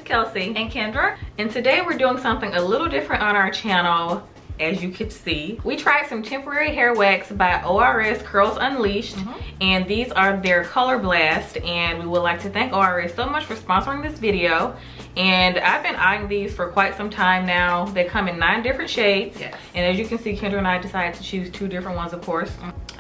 Kelsey and Kendra, and today we're doing something a little different on our channel. As you could see, we tried some temporary hair wax by ORS Curls Unleashed, and these are their Color Blast, and we would like to thank ORS so much for sponsoring this video. And I've been eyeing these for quite some time now. They come in 9 different shades. Yes. And as you can see, Kendra and I decided to choose 2 different ones, of course.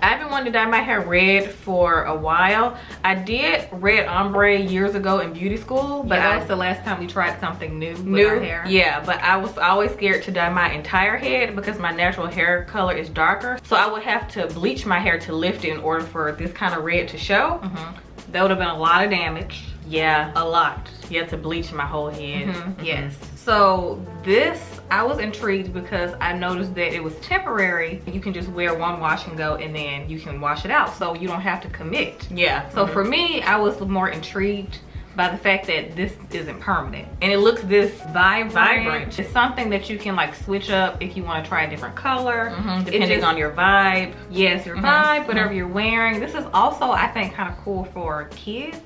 I've been wanting to dye my hair red for a while. I did red ombre years ago in beauty school, but that was the last time we tried something new with our hair. Yeah, but I was always scared to dye my entire head because my natural hair color is darker. So I would have to bleach my hair to lift it in order for this kind of red to show. That would have been a lot of damage. Yeah, a lot. You have to bleach my whole head. Yes. So this, I was intrigued because I noticed that it was temporary. You can just wear one wash and go, and then you can wash it out, so you don't have to commit. Yeah. So for me, I was more intrigued by the fact that this isn't permanent, and it looks this vibrant. It's something that you can like switch up if you want to try a different color, depending on your vibe. Yes, your vibe, whatever you're wearing. This is also, I think, kind of cool for kids.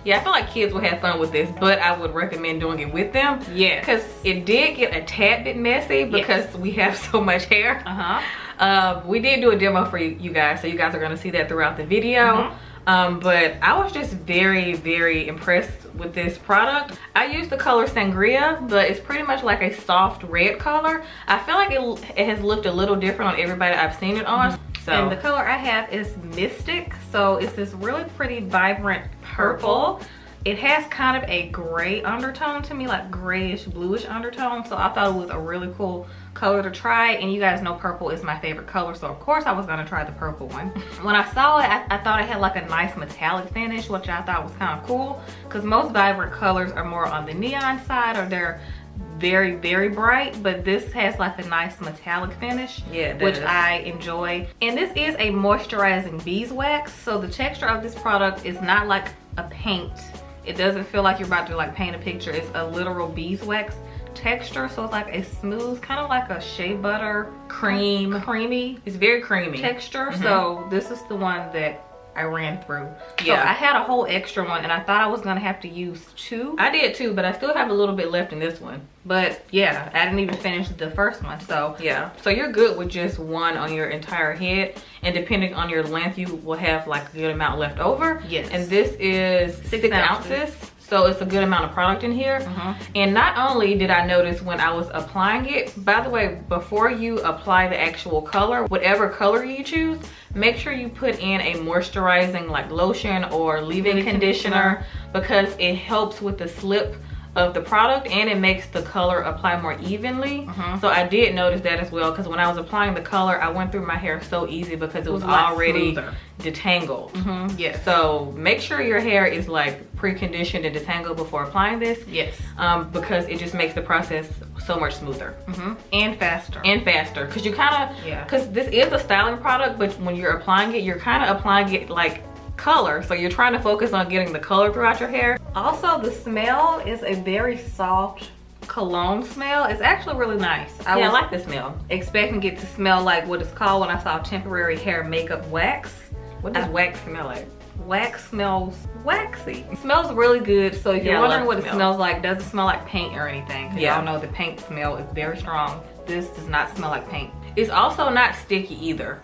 Yeah, I feel like kids would have fun with this, but I would recommend doing it with them. Yeah, because it did get a tad bit messy because we have so much hair. We did do a demo for you guys, so you guys are going to see that throughout the video. But I was just very impressed with this product. I used the color Sangria, but it's pretty much like a soft red color. I feel like it has looked a little different on everybody I've seen it on. So. And the color I have is Mystic, so it's this really pretty vibrant purple. It has kind of a gray undertone to me, like grayish bluish undertone, so I thought it was a really cool color to try. And you guys know purple is my favorite color, so of course I was going to try the purple one. When I saw it, I thought it had like a nice metallic finish, which I thought was kind of cool, because most vibrant colors are more on the neon side, or they're very bright, but this has like a nice metallic finish, which I enjoy. And this is a moisturizing beeswax, so the texture of this product is not like a paint. It doesn't feel like you're about to like paint a picture. It's a literal beeswax texture, so it's like a smooth, kind of like a shea butter creamy. It's very creamy texture. So this is the one that I ran through. So I had a whole extra one, and I thought I was gonna have to use 2. I did too, but I still have a little bit left in this one. But yeah, I didn't even finish the first one. So yeah, so you're good with just one on your entire head, and depending on your length, you will have like a good amount left over. Yes. And this is 6 ounces. So it's a good amount of product in here. And not only did I notice when I was applying it, by the way, before you apply the actual color, whatever color you choose, make sure you put in a moisturizing like lotion or leave-in conditioner, because it helps with the slip of the product, and it makes the color apply more evenly. So I did notice that as well, because when I was applying the color, I went through my hair so easy because it was already detangled. Yes. So make sure your hair is like pre-conditioned and detangled before applying this. Yes. Because it just makes the process so much smoother. And faster. Because you kind of, because this is a styling product, but when you're applying it, you're kind of applying it like color, so you're trying to focus on getting the color throughout your hair. Also, the smell is a very soft cologne smell. It's actually really nice. I like the smell. Expecting it to smell like what it's called when I saw temporary hair makeup wax. What does wax smell like? Wax smells waxy. It smells really good. So if you're wondering what it smells like, doesn't smell like paint or anything. Y'all know the paint smell is very strong. This does not smell like paint. It's also not sticky either.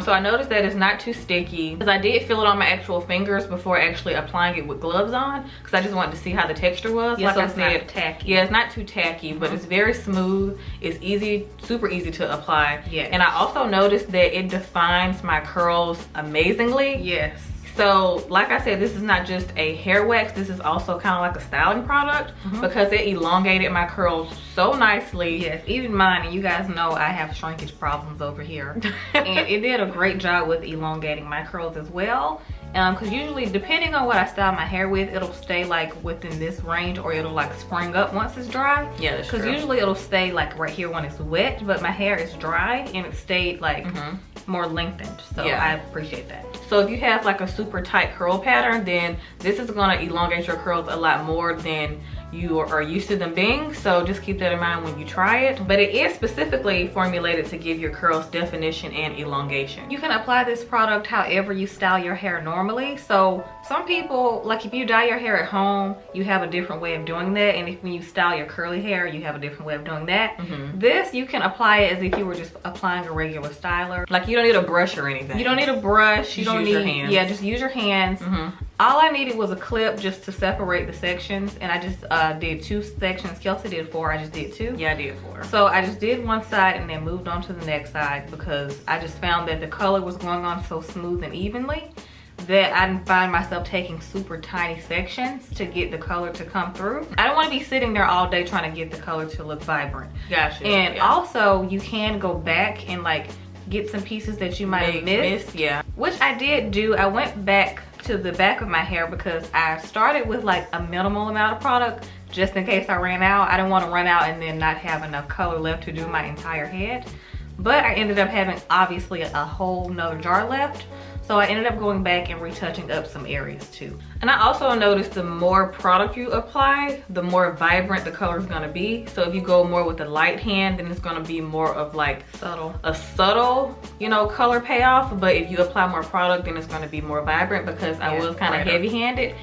So I noticed that it's not too sticky, because I did feel it on my actual fingers before actually applying it with gloves on, because I just wanted to see how the texture was. Like I said, not tacky. Yeah, it's not too tacky, but it's very smooth. It's easy, super easy to apply. And I also noticed that it defines my curls amazingly. Yes. So like I said, this is not just a hair wax, this is also kind of like a styling product, because it elongated my curls so nicely. Yes, even mine, and you guys know I have shrinkage problems over here. And it did a great job with elongating my curls as well. Because usually, depending on what I style my hair with, it'll stay like within this range, or it'll like spring up once it's dry. Yeah, that's true. Because usually it'll stay like right here when it's wet, but my hair is dry and it stayed like more lengthened. So I appreciate that. So if you have like a super tight curl pattern, then this is gonna elongate your curls a lot more than you are used to them being, so just keep that in mind when you try it. But it is specifically formulated to give your curls definition and elongation. You can apply this product however you style your hair normally. So some people, like if you dye your hair at home, you have a different way of doing that, and if when you style your curly hair, you have a different way of doing that. This, you can apply it as if you were just applying a regular styler. Like you don't need a brush or anything. You don't need a brush. You don't need your hands. Yeah, just use your hands. All I needed was a clip just to separate the sections, and I just did 2 sections. Kelsey did 4, I just did 2. Yeah, I did 4. So I just did one side and then moved on to the next side because I just found that the color was going on so smooth and evenly that I didn't find myself taking super tiny sections to get the color to come through. I don't want to be sitting there all day trying to get the color to look vibrant. Gotcha. And also you can go back and like get some pieces that you might have missed. Yeah. Which I did do. I went back to the back of my hair because I started with like a minimal amount of product just in case I ran out. I didn't want to run out and then not have enough color left to do my entire head. But I ended up having obviously a whole nother jar left. So I ended up going back and retouching up some areas too. And I also noticed the more product you apply, the more vibrant the color is gonna be. So if you go more with the light hand, then it's gonna be more of like a subtle, you know, color payoff. But if you apply more product, then it's gonna be more vibrant because I was kind of heavy-handed.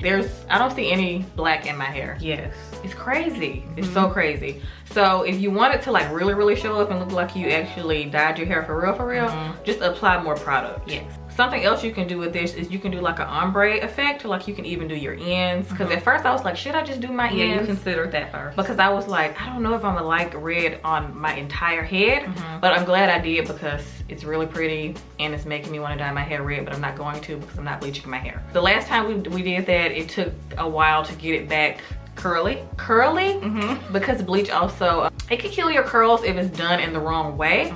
I don't see any black in my hair. Yes. It's crazy. It's so crazy. So if you want it to like really show up and look like you actually dyed your hair for real, just apply more product. Yes. Something else you can do with this is you can do like an ombre effect, like you can even do your ends. Because at first I was like, should I just do my ends? Yeah, you considered that first. Because I was like, I don't know if I'm gonna like red on my entire head. But I'm glad I did because it's really pretty and it's making me want to dye my hair red, but I'm not going to because I'm not bleaching my hair. The last time we did that, it took a while to get it back curly because bleach also it can kill your curls if it's done in the wrong way.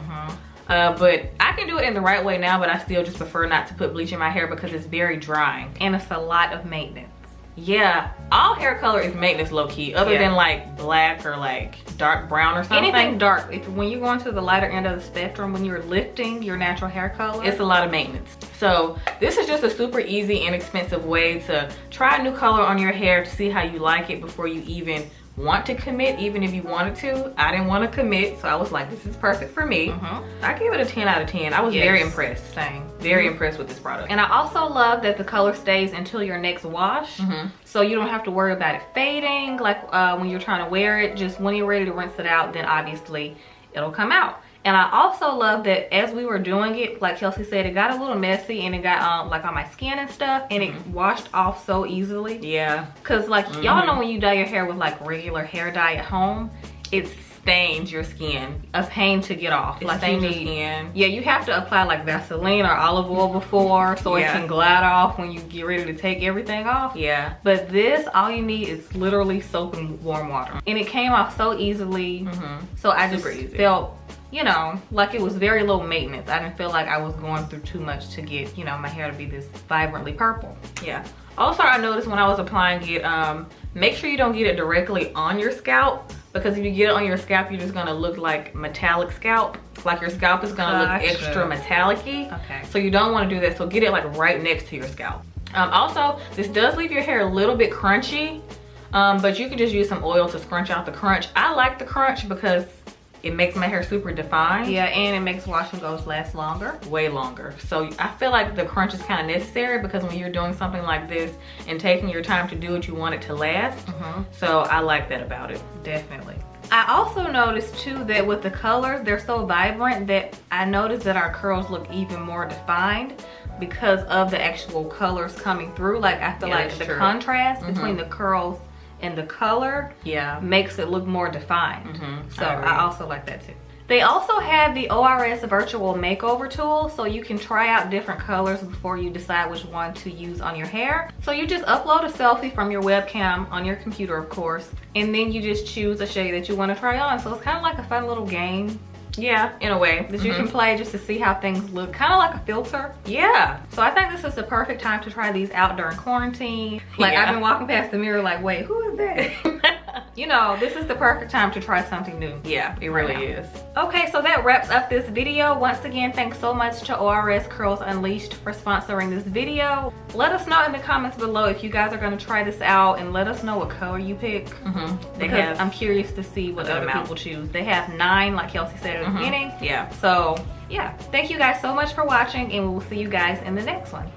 But I can do it in the right way now, but I still just prefer not to put bleach in my hair because it's very drying and it's a lot of maintenance. Yeah, all hair color is maintenance low-key, other than like black or like dark brown or something. Anything dark, when you're going to the lighter end of the spectrum, when you're lifting your natural hair color, it's a lot of maintenance. So this is just a super easy, inexpensive way to try a new color on your hair to see how you like it before you even want to commit. Even if you wanted to, I didn't want to commit, so I was like, this is perfect for me. I gave it a 10 out of 10. I was very impressed. Same. Very impressed with this product. And I also love that the color stays until your next wash, so you don't have to worry about it fading like when you're trying to wear it. Just when you're ready to rinse it out, then obviously it'll come out. And I also love that as we were doing it, like Kelsey said, it got a little messy and it got like on my skin and stuff, and it washed off so easily. Yeah. Cause like y'all know when you dye your hair with like regular hair dye at home, it stains your skin. A pain to get off. It stains your skin. Yeah, you have to apply like Vaseline or olive oil before so it can glide off when you get ready to take everything off. Yeah. But this, all you need is literally soap and warm water. And it came off so easily. So I just felt, you know, like it was very low maintenance. I didn't feel like I was going through too much to get, you know, my hair to be this vibrantly purple. Yeah. Also, I noticed when I was applying it, make sure you don't get it directly on your scalp, because if you get it on your scalp, you're just gonna look like metallic scalp. Like your scalp is gonna look extra metallic-y. Okay. So you don't wanna do that. So get it like right next to your scalp. Also, this does leave your hair a little bit crunchy, but you can just use some oil to scrunch out the crunch. I like the crunch because it makes my hair super defined. Yeah, and it makes wash and goes last longer. Way longer. So I feel like the crunch is kind of necessary because when you're doing something like this and taking your time to do it, you want it to last. So I like that about it. Definitely. I also noticed too that with the colors, they're so vibrant that I noticed that our curls look even more defined because of the actual colors coming through. Like I feel like the contrast between the curls and the color makes it look more defined. So I also like that too. They also have the ORS virtual makeover tool, so you can try out different colors before you decide which one to use on your hair. So you just upload a selfie from your webcam on your computer, of course, and then you just choose a shade that you want to try on. So it's kind of like a fun little game. Yeah, in a way. That you can play just to see how things look. Kind of like a filter. Yeah. So I think this is the perfect time to try these out during quarantine. Like I've been walking past the mirror like, wait, who is that? you know, this is the perfect time to try something new. Yeah, it really is. Okay, so that wraps up this video. Once again, thanks so much to ORS Curls Unleashed for sponsoring this video. Let us know in the comments below if you guys are going to try this out, and let us know what color you pick. Because I'm curious to see what other people choose. They have 9, like Kelsey said at the beginning. Yeah. So yeah, thank you guys so much for watching, and we will see you guys in the next one.